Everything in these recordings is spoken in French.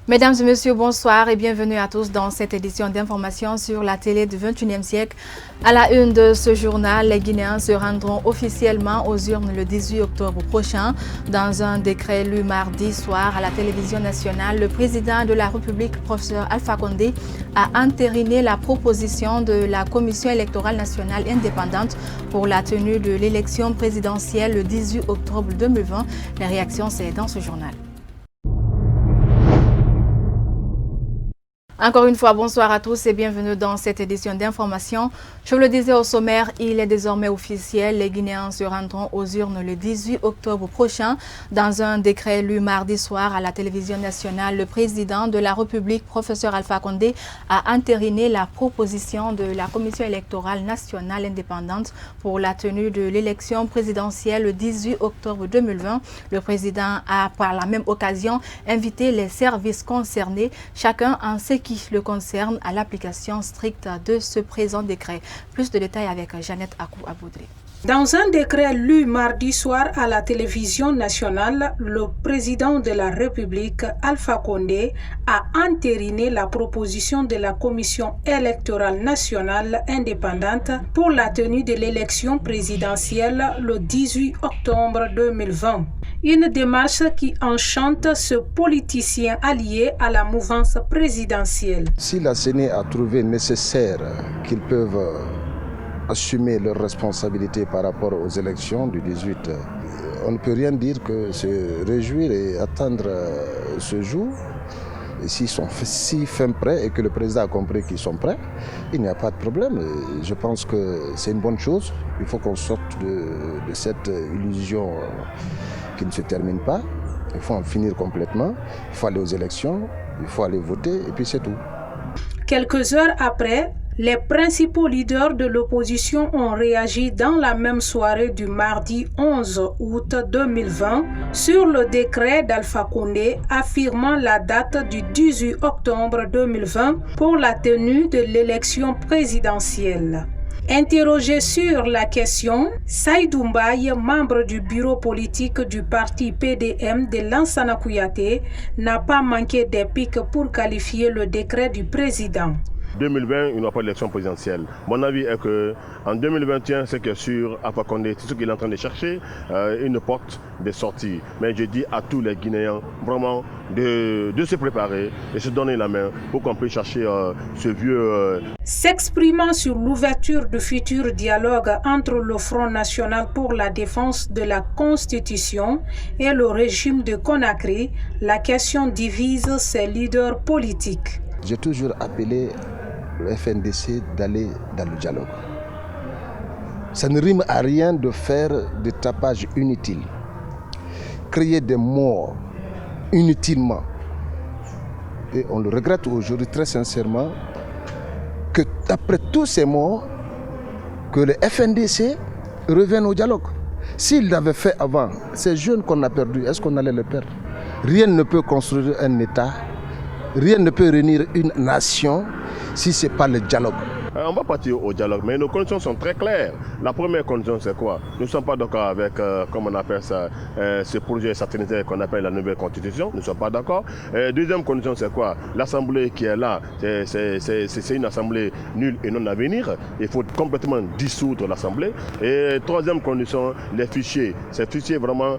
Mesdames et messieurs, bonsoir et bienvenue à tous dans cette édition d'information sur la télé du 21e siècle. À la une de ce journal, les Guinéens se rendront officiellement aux urnes le 18 octobre prochain. Dans un décret lu mardi soir à la télévision nationale, le président de la République, professeur Alpha Condé, a entériné la proposition de la Commission électorale nationale indépendante pour la tenue de l'élection présidentielle le 18 octobre 2020. Les réactions, c'est dans ce journal. Encore une fois, bonsoir à tous et bienvenue dans cette édition d'information. Je vous le disais au sommaire, il est désormais officiel. Les Guinéens se rendront aux urnes le 18 octobre prochain. Dans un décret lu mardi soir à la télévision nationale, le président de la République, professeur Alpha Condé, a entériné la proposition de la Commission électorale nationale indépendante pour la tenue de l'élection présidentielle le 18 octobre 2020. Le président a par la même occasion invité les services concernés, chacun en ce qui le concerne, à l'application stricte de ce présent décret. Plus de détails avec Jeannette Akou-Aboudri. Dans un décret lu mardi soir à la télévision nationale, le président de la République, Alpha Condé, a entériné la proposition de la Commission électorale nationale indépendante pour la tenue de l'élection présidentielle le 18 octobre 2020. Une démarche qui enchante ce politicien allié à la mouvance présidentielle. Si la CENI a trouvé nécessaire qu'ils peuvent assumer leurs responsabilités par rapport aux élections du 18, on ne peut rien dire que se réjouir et attendre ce jour. Et s'ils sont si fin prêts et que le président a compris qu'ils sont prêts, il n'y a pas de problème. Je pense que c'est une bonne chose. Il faut qu'on sorte de cette illusion qui ne se termine pas. Il faut en finir complètement. Il faut aller aux élections, il faut aller voter et puis c'est tout. Quelques heures après, les principaux leaders de l'opposition ont réagi dans la même soirée du mardi 11 août 2020 sur le décret d'Alpha Condé affirmant la date du 18 octobre 2020 pour la tenue de l'élection présidentielle. Interrogé sur la question, Saïdou Mbaye, membre du bureau politique du parti PDM de Lansana Kouyaté, n'a pas manqué d'épique pour qualifier le décret du président. 2020, il n'y aura pas d'élection présidentielle. Mon avis est qu'en 2021, c'est que sur Alpha Condé, c'est ce qu'il est en train de chercher, une porte de sortie. Mais je dis à tous les Guinéens vraiment de se préparer et se donner la main pour qu'on puisse chercher ce vieux... S'exprimant sur l'ouverture du futur dialogue entre le Front national pour la défense de la Constitution et le régime de Conakry, la question divise ses leaders politiques. J'ai toujours appelé le FNDC d'aller dans le dialogue. Ça ne rime à rien de faire des tapages inutiles, créer des morts inutilement. Et on le regrette aujourd'hui très sincèrement que après tous ces morts, que le FNDC revienne au dialogue. S'il l'avait fait avant, ces jeunes qu'on a perdus, est-ce qu'on allait les perdre? Rien ne peut construire un État. Rien ne peut réunir une nation si ce n'est pas le dialogue. On va partir au dialogue, mais nos conditions sont très claires. La première condition, c'est quoi? Nous ne sommes pas d'accord avec, comme on appelle ça, ce projet satellitaire qu'on appelle la nouvelle constitution. Nous ne sommes pas d'accord. Deuxième condition, c'est quoi? L'assemblée qui est là, c'est une assemblée nulle et non à venir. Il faut complètement dissoudre l'assemblée. Et troisième condition, les fichiers. Ces fichiers vraiment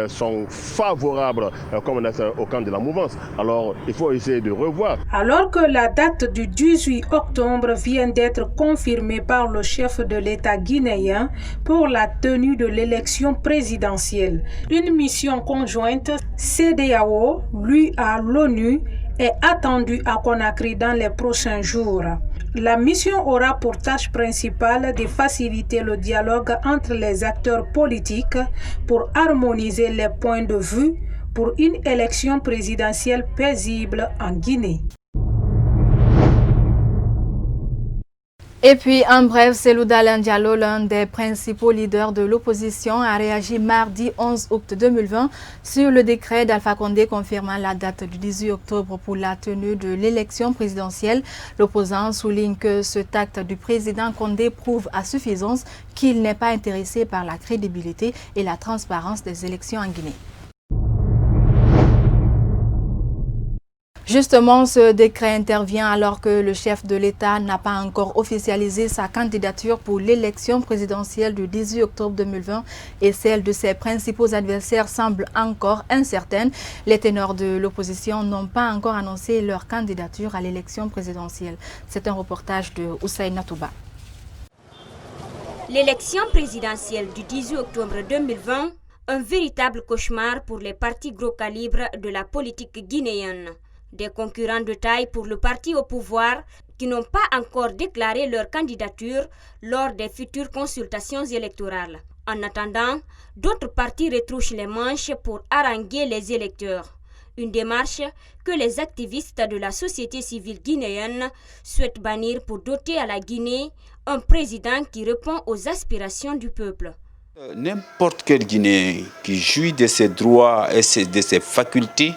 sont favorables, comme on a fait au camp de la mouvance. Alors, il faut essayer de revoir. Alors que la date du 18 octobre vient d'être confirmée par le chef de l'État guinéen pour la tenue de l'élection présidentielle. Une mission conjointe CEDEAO, lui à l'ONU, est attendue à Conakry dans les prochains jours. La mission aura pour tâche principale de faciliter le dialogue entre les acteurs politiques pour harmoniser les points de vue pour une élection présidentielle paisible en Guinée. Et puis, en bref, Cellou Dalein Diallo, l'un des principaux leaders de l'opposition, a réagi mardi 11 août 2020 sur le décret d'Alpha Condé confirmant la date du 18 octobre pour la tenue de l'élection présidentielle. L'opposant souligne que cet acte du président Condé prouve à suffisance qu'il n'est pas intéressé par la crédibilité et la transparence des élections en Guinée. Justement, ce décret intervient alors que le chef de l'État n'a pas encore officialisé sa candidature pour l'élection présidentielle du 18 octobre 2020 et celle de ses principaux adversaires semble encore incertaine. Les ténors de l'opposition n'ont pas encore annoncé leur candidature à l'élection présidentielle. C'est un reportage de Hussein Touba. L'élection présidentielle du 18 octobre 2020, un véritable cauchemar pour les partis gros calibre de la politique guinéenne. Des concurrents de taille pour le parti au pouvoir qui n'ont pas encore déclaré leur candidature lors des futures consultations électorales. En attendant, d'autres partis retroussent les manches pour haranguer les électeurs. Une démarche que les activistes de la société civile guinéenne souhaitent bannir pour doter à la Guinée un président qui répond aux aspirations du peuple. N'importe quel Guinéen qui jouit de ses droits et de ses facultés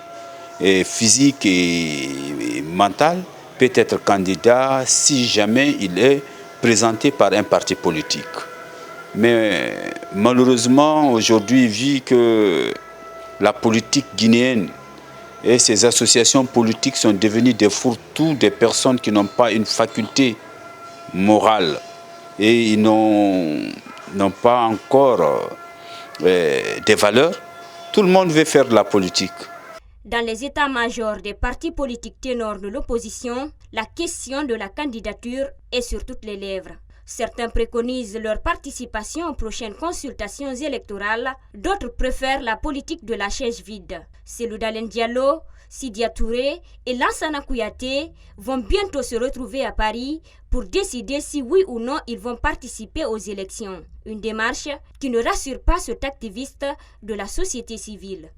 physiques et mentales peut être candidat si jamais il est présenté par un parti politique. Mais malheureusement, aujourd'hui, vu que la politique guinéenne et ces associations politiques sont devenues des fourre-tout des personnes qui n'ont pas une faculté morale et ils n'ont pas encore des valeurs, tout le monde veut faire de la politique. Dans les états-majors des partis politiques ténors de l'opposition, la question de la candidature est sur toutes les lèvres. Certains préconisent leur participation aux prochaines consultations électorales, d'autres préfèrent la politique de la chaise vide. Cellou Dalein Diallo, Sidya Touré et Lansana Kouyaté vont bientôt se retrouver à Paris pour décider si oui ou non ils vont participer aux élections. Une démarche qui ne rassure pas cet activiste de la société civile.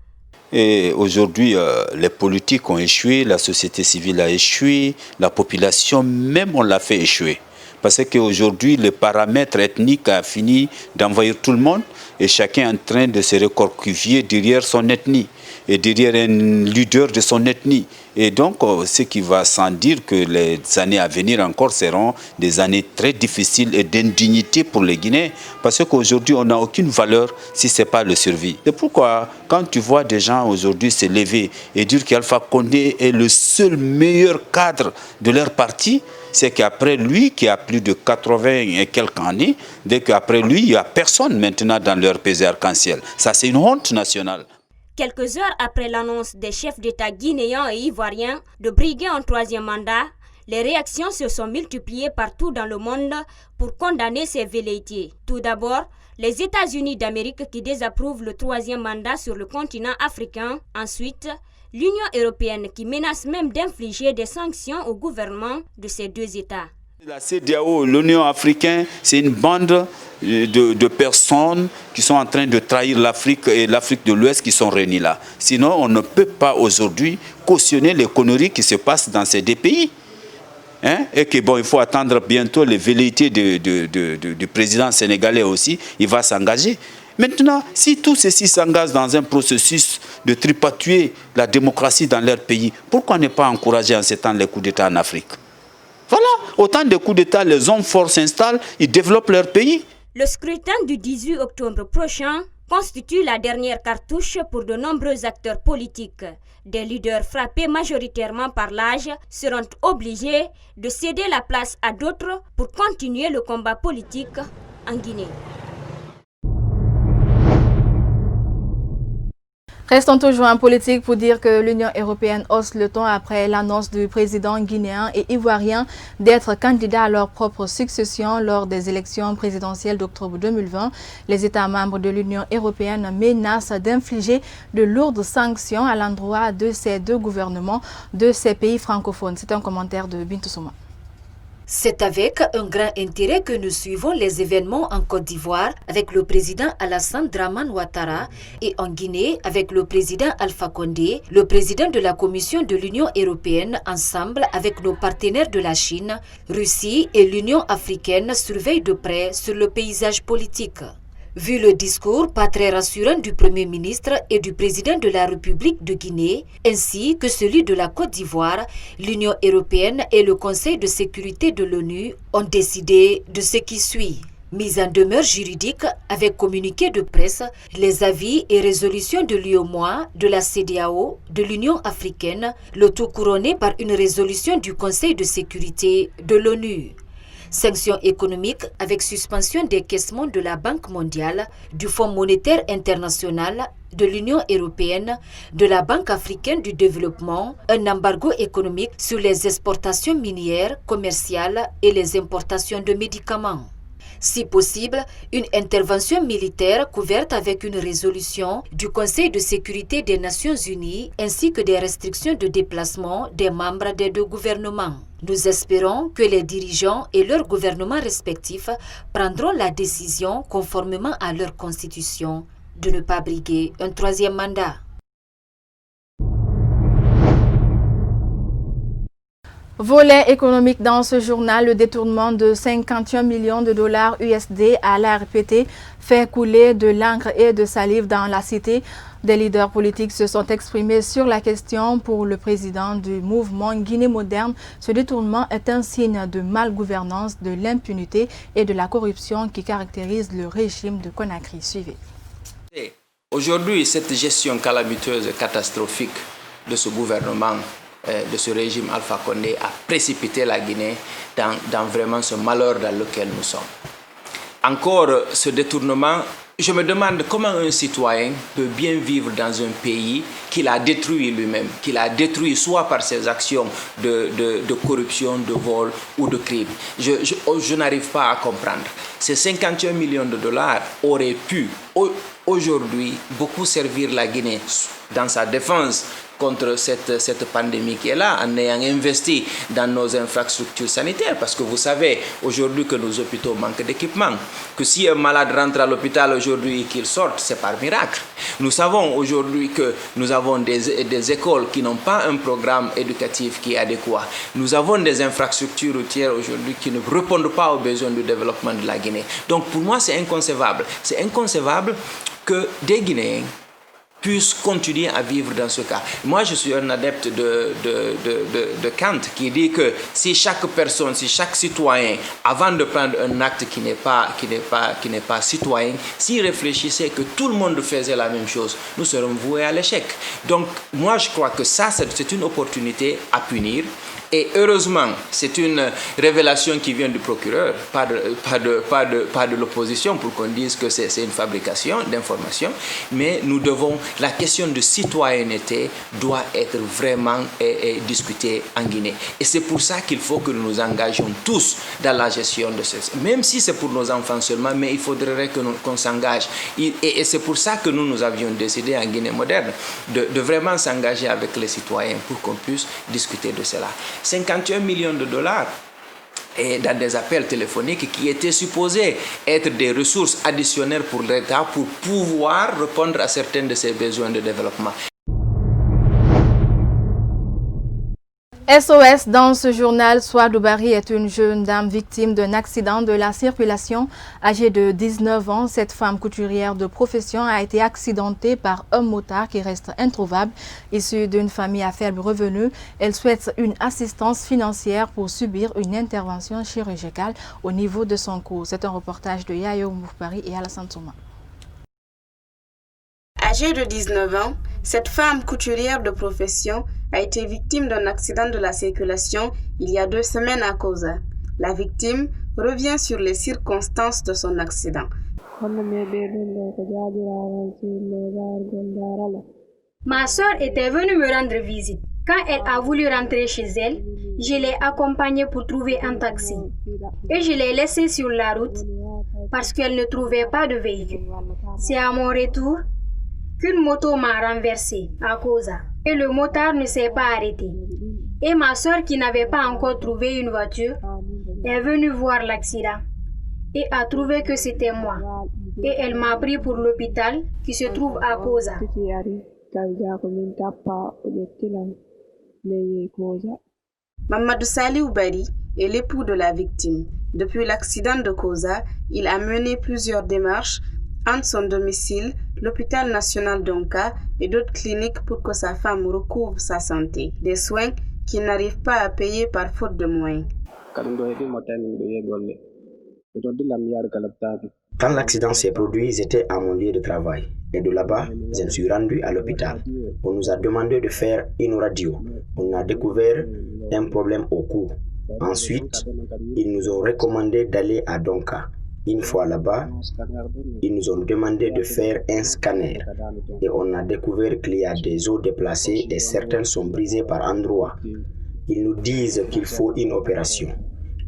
Et aujourd'hui, les politiques ont échoué, la société civile a échoué, la population même on l'a fait échouer. Parce qu'aujourd'hui, le paramètre ethnique a fini d'envahir tout le monde et chacun est en train de se recroqueviller derrière son ethnie et derrière un leader de son ethnie. Et donc, ce qui va sans dire que les années à venir encore seront des années très difficiles et d'indignité pour les Guinéens. Parce qu'aujourd'hui, on n'a aucune valeur si ce n'est pas le survie. C'est pourquoi, quand tu vois des gens aujourd'hui se lever et dire qu'Alpha Condé est le seul meilleur cadre de leur parti, c'est qu'après lui, qui a plus de 80 et quelques années, dès qu'après lui, il n'y a personne maintenant dans leur pays arc-en-ciel. Ça, c'est une honte nationale. Quelques heures après l'annonce des chefs d'État guinéens et ivoiriens de briguer un troisième mandat, les réactions se sont multipliées partout dans le monde pour condamner ces velléités. Tout d'abord, les États-Unis d'Amérique qui désapprouvent le troisième mandat sur le continent africain. Ensuite, l'Union européenne qui menace même d'infliger des sanctions au gouvernement de ces deux États. La CEDEAO, l'Union africaine, c'est une bande de personnes qui sont en train de trahir l'Afrique et l'Afrique de l'Ouest qui sont réunies là. Sinon, on ne peut pas aujourd'hui cautionner les conneries qui se passent dans ces deux pays. Et que bon, il faut attendre bientôt les velléités du président sénégalais aussi, il va s'engager. Maintenant, si tout ceci s'engage dans un processus de tripatuer la démocratie dans leur pays, pourquoi ne pas encourager en ce temps les coups d'État en Afrique? Voilà, autant de coups d'État, les hommes forts s'installent, ils développent leur pays. Le scrutin du 18 octobre prochain constitue la dernière cartouche pour de nombreux acteurs politiques. Des leaders frappés majoritairement par l'âge seront obligés de céder la place à d'autres pour continuer le combat politique en Guinée. Restons toujours en politique pour dire que l'Union européenne hausse le ton après l'annonce du président guinéen et ivoirien d'être candidats à leur propre succession lors des élections présidentielles d'octobre 2020. Les États membres de l'Union européenne menacent d'infliger de lourdes sanctions à l'endroit de ces deux gouvernements de ces pays francophones. C'est un commentaire de Bintou Souma. C'est avec un grand intérêt que nous suivons les événements en Côte d'Ivoire avec le président Alassane Dramane Ouattara et en Guinée avec le président Alpha Condé, le président de la Commission de l'Union européenne, ensemble avec nos partenaires de la Chine, Russie et l'Union africaine surveillent de près sur le paysage politique. Vu le discours pas très rassurant du Premier ministre et du président de la République de Guinée, ainsi que celui de la Côte d'Ivoire, l'Union européenne et le Conseil de sécurité de l'ONU ont décidé de ce qui suit. Mise en demeure juridique avec communiqué de presse, les avis et résolutions de l'UEMOA, de la CEDEAO, de l'Union africaine, le tout couronné par une résolution du Conseil de sécurité de l'ONU. Sanctions économiques avec suspension des caissements de la Banque mondiale, du Fonds monétaire international, de l'Union européenne, de la Banque africaine du développement, un embargo économique sur les exportations minières, commerciales et les importations de médicaments. Si possible, une intervention militaire couverte avec une résolution du Conseil de sécurité des Nations Unies ainsi que des restrictions de déplacement des membres des deux gouvernements. Nous espérons que les dirigeants et leurs gouvernements respectifs prendront la décision conformément à leur constitution de ne pas briguer un troisième mandat. Volet économique dans ce journal, le détournement de 51 millions de dollars USD à l'ARPT fait couler de l'encre et de salive dans la cité. Des leaders politiques se sont exprimés sur la question. Pour le président du mouvement Guinée moderne, ce détournement est un signe de malgouvernance, de l'impunité et de la corruption qui caractérise le régime de Conakry. Suivez. Aujourd'hui, cette gestion calamiteuse et catastrophique de ce gouvernement, de ce régime Alpha Condé, a précipité la Guinée dans vraiment ce malheur dans lequel nous sommes. Encore ce détournement, je me demande comment un citoyen peut bien vivre dans un pays qu'il a détruit lui-même, qu'il a détruit soit par ses actions de corruption, de vol ou de crime. Je n'arrive pas à comprendre. Ces 51 millions de dollars auraient pu aujourd'hui beaucoup servir la Guinée dans sa défense contre cette pandémie qui est là, en ayant investi dans nos infrastructures sanitaires. Parce que vous savez aujourd'hui que nos hôpitaux manquent d'équipement, que si un malade rentre à l'hôpital aujourd'hui et qu'il sorte, c'est par miracle. Nous savons aujourd'hui que nous avons des écoles qui n'ont pas un programme éducatif qui est adéquat. Nous avons des infrastructures routières aujourd'hui qui ne répondent pas aux besoins du développement de la Guinée. Donc pour moi, c'est inconcevable. C'est inconcevable que des Guinéens puissent continuer à vivre dans ce cas. Moi, je suis un adepte de Kant qui dit que si chaque personne, si chaque citoyen, avant de prendre un acte qui n'est pas citoyen, s'il réfléchissait que tout le monde faisait la même chose, nous serons voués à l'échec. Donc, moi, je crois que ça, c'est une opportunité à punir. Et heureusement, c'est une révélation qui vient du procureur, pas de l'opposition pour qu'on dise que c'est une fabrication d'informations. Mais nous devons, la question de citoyenneté doit être vraiment discutée en Guinée. Et c'est pour ça qu'il faut que nous nous engagions tous dans la gestion de ce... Même si c'est pour nos enfants seulement, mais il faudrait qu'on s'engage. Et c'est pour ça que nous avions décidé en Guinée moderne de vraiment s'engager avec les citoyens pour qu'on puisse discuter de cela. 51 millions de dollars et dans des appels téléphoniques qui étaient supposés être des ressources additionnelles pour l'État pour pouvoir répondre à certains de ses besoins de développement. SOS dans ce journal, Souadou Bari est une jeune dame victime d'un accident de la circulation. Âgée de 19 ans, cette femme couturière de profession a été accidentée par un motard qui reste introuvable. Issue d'une famille à faible revenu, elle souhaite une assistance financière pour subir une intervention chirurgicale au niveau de son cou. C'est un reportage de Yayo Moufbari et Alassane Souma. Âgée de 19 ans, cette femme couturière de profession a été victime d'un accident de la circulation il y a 2 semaines à Koza. La victime revient sur les circonstances de son accident. Ma soeur était venue me rendre visite. Quand elle a voulu rentrer chez elle, je l'ai accompagnée pour trouver un taxi. Et je l'ai laissée sur la route parce qu'elle ne trouvait pas de véhicule. C'est à mon retour qu'une moto m'a renversée à Koza. Et le motard ne s'est pas arrêté. Et ma soeur, qui n'avait pas encore trouvé une voiture, est venue voir l'accident et a trouvé que c'était moi. Et elle m'a pris pour l'hôpital qui se trouve à Koza. Mamadou Saliou Bari est l'époux de la victime. Depuis l'accident de Koza, il a mené plusieurs démarches entre son domicile, l'hôpital national d'Onka et d'autres cliniques pour que sa femme recouvre sa santé. Des soins qu'il n'arrive pas à payer par faute de moyens. Quand l'accident s'est produit, j'étais à mon lieu de travail. Et de là-bas, je me suis rendu à l'hôpital. On nous a demandé de faire une radio. On a découvert un problème au cou. Ensuite, ils nous ont recommandé d'aller à Donka. Une fois là-bas, ils nous ont demandé de faire un scanner. Et on a découvert qu'il y a des os déplacés et certaines sont brisées par endroits. Ils nous disent qu'il faut une opération.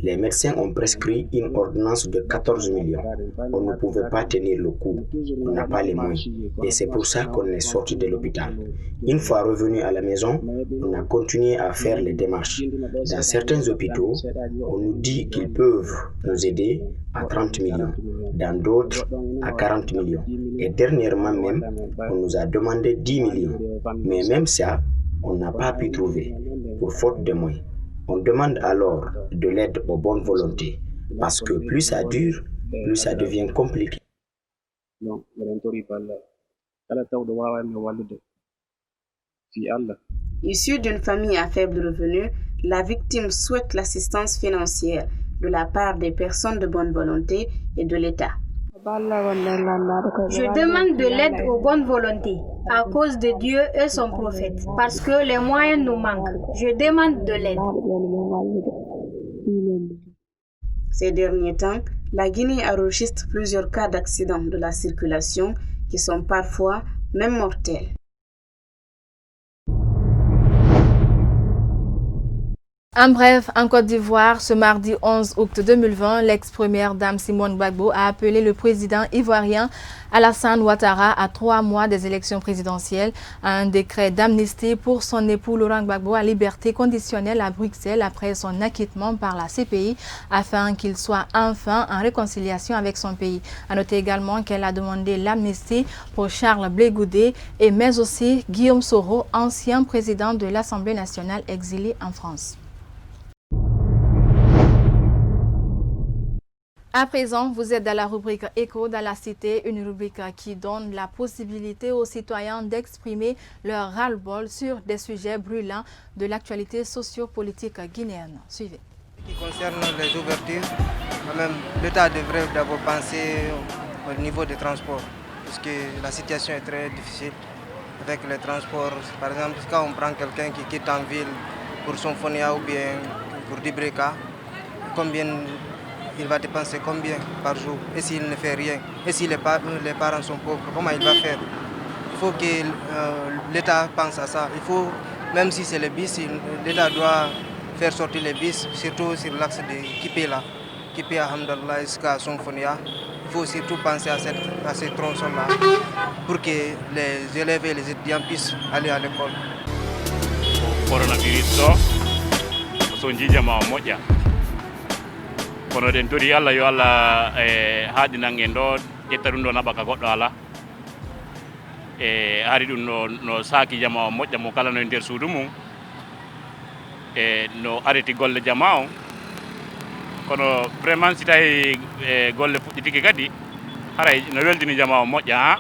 Les médecins ont prescrit une ordonnance de 14 millions. On ne pouvait pas tenir le coup. On n'a pas les moyens. Et c'est pour ça qu'on est sorti de l'hôpital. Une fois revenu à la maison, on a continué à faire les démarches. Dans certains hôpitaux, on nous dit qu'ils peuvent nous aider à 30 millions. Dans d'autres, à 40 millions. Et dernièrement même, on nous a demandé 10 millions. Mais même ça, on n'a pas pu trouver, pour faute de moyens. On demande alors de l'aide aux bonnes volontés, parce que plus ça dure, plus ça devient compliqué. Issue d'une famille à faible revenu, la victime souhaite l'assistance financière de la part des personnes de bonne volonté et de l'État. Je demande de l'aide aux bonnes volontés à cause de Dieu et son prophète, parce que les moyens nous manquent. Je demande de l'aide. Ces derniers temps, la Guinée enregistre plusieurs cas d'accidents de la circulation qui sont parfois même mortels. En bref, en Côte d'Ivoire, ce mardi 11 août 2020, l'ex-première dame Simone Gbagbo a appelé le président ivoirien Alassane Ouattara à 3 mois des élections présidentielles à un décret d'amnistie pour son époux Laurent Gbagbo à liberté conditionnelle à Bruxelles après son acquittement par la CPI afin qu'il soit enfin en réconciliation avec son pays. À noter également qu'elle a demandé l'amnistie pour Charles Blé Goudé mais aussi Guillaume Soro, ancien président de l'Assemblée nationale exilé en France. À présent, vous êtes dans la rubrique Écho dans la cité, une rubrique qui donne la possibilité aux citoyens d'exprimer leur ras-le-bol sur des sujets brûlants de l'actualité socio-politique guinéenne. Suivez. Ce qui concerne les ouvertures, même l'État devrait d'abord penser au niveau des transports, parce que la situation est très difficile avec les transports. Par exemple, quand on prend quelqu'un qui quitte en ville pour son Fonia ou bien pour Dibreka, combien il va dépenser combien par jour? Et s'il ne fait rien? Et si les parents sont pauvres, comment il va faire? Il faut que l'État pense à ça. Il faut, même si c'est les bis, l'État doit faire sortir les bis, surtout sur l'axe de Kipé-là, Kipé à Hamdallah jusqu'à Sonfonia. Il faut surtout penser à ces tronçons-là pour que les élèves et les étudiants puissent aller à l'école. Kono den tori Allah yo Allah haadi nangen do ƴetta ɗum ɗo naɓaka goɗɗo ala ari ɗum no saaki jama o moƴƴa mo kala no e nder suudu mum no areti golle jama o kono vraiment si tawi golle puɗɗitiki kadi haray no weldini jama o moƴƴa ha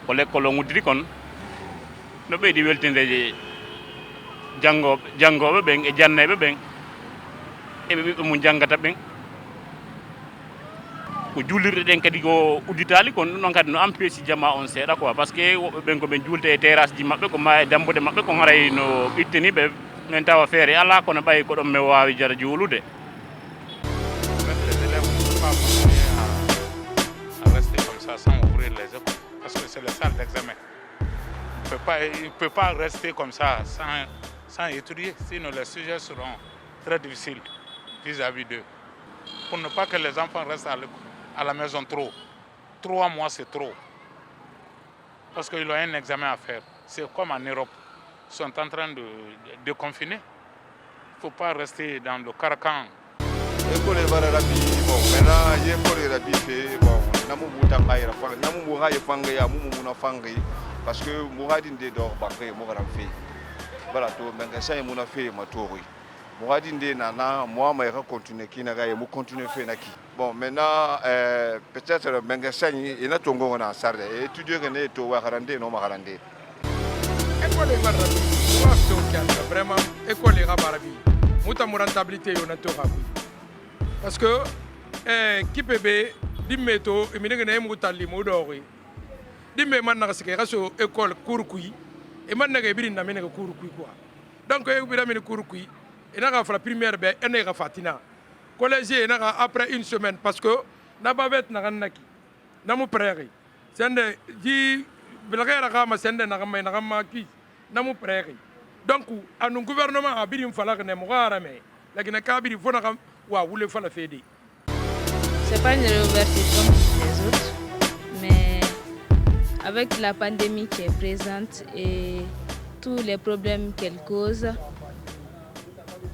ko lekkol o gudditi kon no ɓeydi weltinde janggoɓe ɓen e janneɓe ɓen eɓe ɓiɓɓe mum janggata ɓen ko juulirɗe ɗen kadi ko udditali kon ɗum ɗon kadi no empêche jama on seeɗa quoi par ce que woɓɓe ɓen koɓe juulta e terrasse ji maɓɓe ko ma e dambude maɓɓe ko haray no ittaniɓe min tawa feere ala kono ɓayi ko ɗon mi wawi jara juulude. Rester comme ça sans ouvrir les écoles parce que c'est la salle d'examen. Il ne peut pas rester comme ça sans étudier, sinon les sujets seront très difficiles vis-à-vis d'eux. Pour ne pas que les enfants restent à la maison trop. 3 mois, c'est trop. Parce qu'ils ont un examen à faire. C'est comme en Europe. Ils sont en train de confiner. Il ne faut pas rester dans le carcan. Parce que Mouradine de d'or bakre Mouradin fait. Voilà, tout magasin est mon affaire ma tour. Mouradine de nana, moi mais continuer qui n'a gagné, moi continuer faire naki. Bon maintenant peut-être le magasin il n'a tongo on a sarde. Étudier que ne to waharande non waharande. École barabi, moi c'est au calme vraiment école barabi. Muta rentabilité on a tout rabi. Parce que qui peut be dimeto et mine ngene mu tali mu dori dimme man na sike raso école kurkui et man na biri na mine kurkui quoi donc e bira mine kurkui et na fa la primaire be ene ga fatina collège na après une semaine parce que na bavet na naki na mu prairie sende ji bilagera ga ma sende na ma ki na mu prairie donc anu gouvernement a biri fala ne mo garame lakini ka biri fona kam wa wule fala fedi. C'est pas une réouverture comme les autres, mais avec la pandémie qui est présente et tous les problèmes qu'elle cause,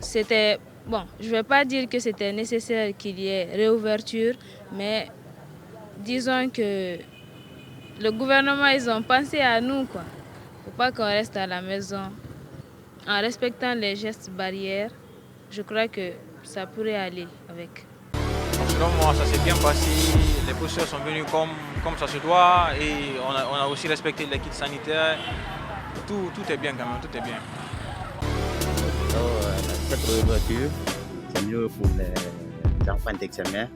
c'était, bon, je ne vais pas dire que c'était nécessaire qu'il y ait réouverture, mais disons que le gouvernement, ils ont pensé à nous, quoi. Faut pas qu'on reste à la maison. En respectant les gestes barrières, je crois que ça pourrait aller avec. Selon moi, ça s'est bien passé. Les professeurs sont venus comme ça se doit et on a aussi respecté les kits sanitaires. Tout est bien quand même, tout est bien. Cette réouverture, c'est mieux pour les enfants d'examen.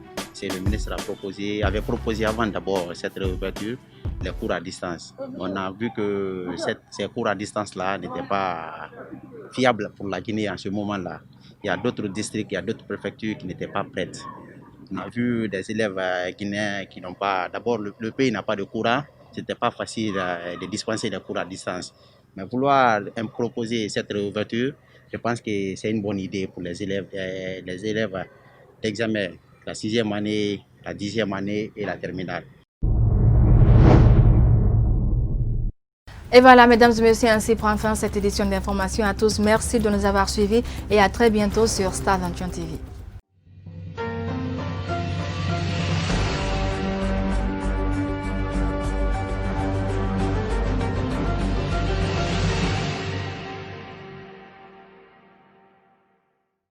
Le ministre avait proposé avant d'abord cette réouverture, les cours à distance. On a vu que ces cours à distance-là n'étaient pas fiables pour la Guinée en ce moment-là. Il y a d'autres districts, il y a d'autres préfectures qui n'étaient pas prêtes. On a vu des élèves guinéens qui n'ont pas... D'abord, le pays n'a pas de courant. Ce n'était pas facile de dispenser des cours à distance. Mais vouloir proposer cette réouverture, je pense que c'est une bonne idée pour les élèves d'examen, la 6e année, la 10e année et la terminale. Et voilà, mesdames et messieurs, ainsi prend fin cette édition d'information. À tous, merci de nous avoir suivis et à très bientôt sur Star 21 TV.